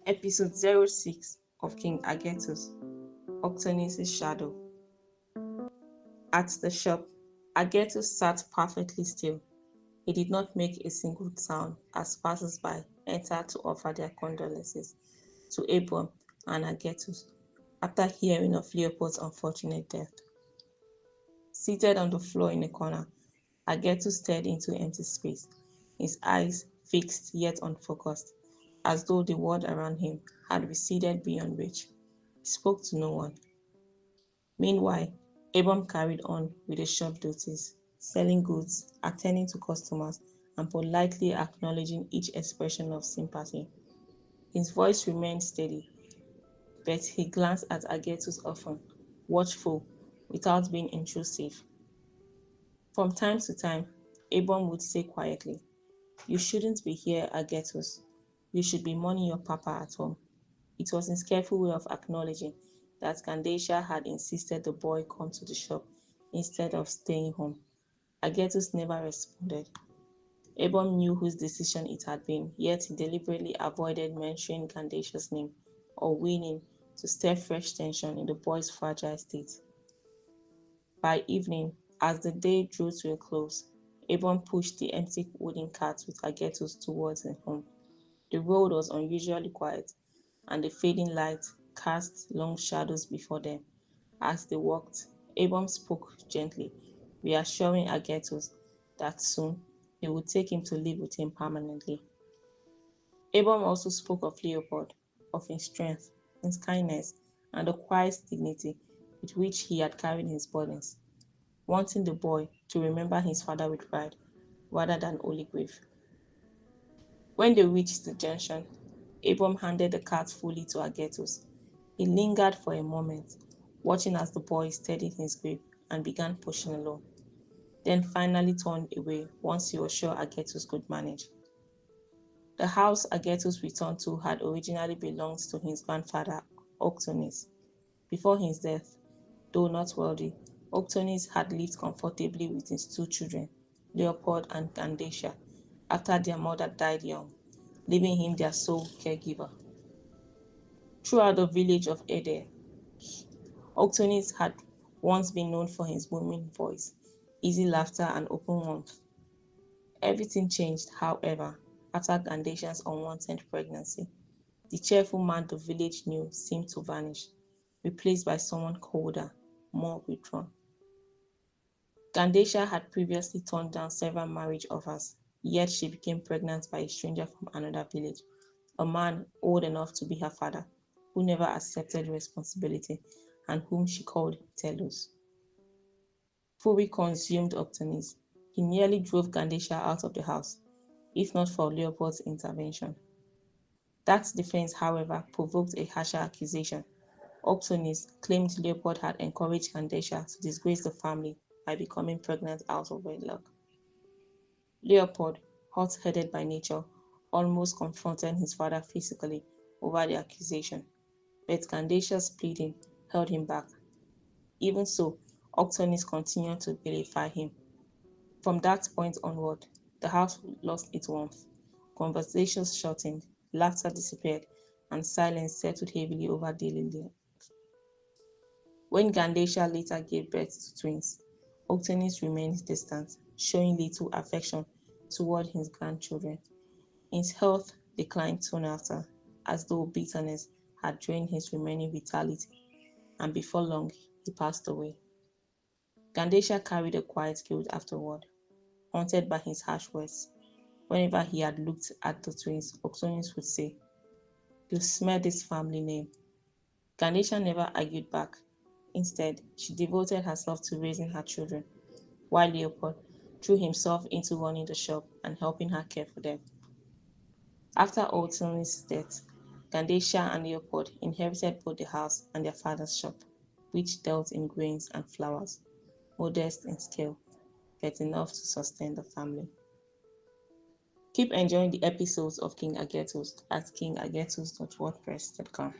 Episode 06 of King Agetus, Octonis' Shadow. At the shop, Agetus sat perfectly still. He did not make a single sound as passersby entered to offer their condolences to Abrom and Agetus after hearing of Leopod's unfortunate death. Seated on the floor in a corner, Agetus stared into empty space, his eyes fixed yet unfocused, as though the world around him had receded beyond reach. He spoke to no one. Meanwhile, Abram carried on with the shop duties, selling goods, attending to customers, and politely acknowledging each expression of sympathy. His voice remained steady, but he glanced at Agetus often, watchful, without being intrusive. From time to time, Abram would say quietly, "You shouldn't be here, Agetus. You should be mourning your papa at home." It was his careful way of acknowledging that Gandecia had insisted the boy come to the shop instead of staying home. Agetus never responded. Abram knew whose decision it had been, yet he deliberately avoided mentioning Gandecia's name or winning to stir fresh tension in the boy's fragile state. By evening, as the day drew to a close, Abram pushed the empty wooden cart with Agetus towards his home. The road was unusually quiet, and the fading light cast long shadows before them. As they walked, Abram spoke gently, reassuring Agetus that soon he would take him to live with him permanently. Abram also spoke of Leopod, of his strength, his kindness, and the quiet dignity with which he had carried his burdens, wanting the boy to remember his father with pride rather than only grief. When they reached the junction, Abram handed the cart fully to Agetus. He lingered for a moment, watching as the boy steadied his grip and began pushing along, then finally turned away once he was sure Agetus could manage. The house Agetus returned to had originally belonged to his grandfather, Octonis. Before his death, though not wealthy, Octonis had lived comfortably with his two children, Leopod and Gandecia, after their mother died young, leaving him their sole caregiver. Throughout the village of Ede, Octonis had once been known for his booming voice, easy laughter, and open warmth. Everything changed, however, after Gandecia's unwanted pregnancy. The cheerful man the village knew seemed to vanish, replaced by someone colder, more withdrawn. Gandecia had previously turned down several marriage offers, yet she became pregnant by a stranger from another village, a man old enough to be her father, who never accepted responsibility and whom she called Telus. Fully consumed Octonis, he nearly drove Gandecia out of the house, if not for Leopold's intervention. That defense, however, provoked a harsher accusation. Octonis claimed Leopold had encouraged Gandecia to disgrace the family by becoming pregnant out of wedlock. Leopold, hot-headed by nature, almost confronted his father physically over the accusation, but Gandecia's pleading held him back. Even so, Octonis continued to vilify him. From that point onward, the house lost its warmth. Conversations shortened, laughter disappeared, and silence settled heavily over daily life. When Gandecia later gave birth to twins, Octonis remained distant, showing little affection toward his grandchildren. His health declined soon after, as though bitterness had drained his remaining vitality, and before long he passed away. Gandecia carried a quiet guilt afterward, haunted by his harsh words. Whenever he had looked at the twins, Octonis would say, "You smell this family name." Gandecia never argued back. Instead, she devoted herself to raising her children, while Leopold threw himself into running the shop and helping her care for them. After Octonis' death, Gandecia and Leopold inherited both the house and their father's shop, which dealt in grains and flowers, modest in scale, but enough to sustain the family. Keep enjoying the episodes of King Agetus at kingagetus.wordpress.com.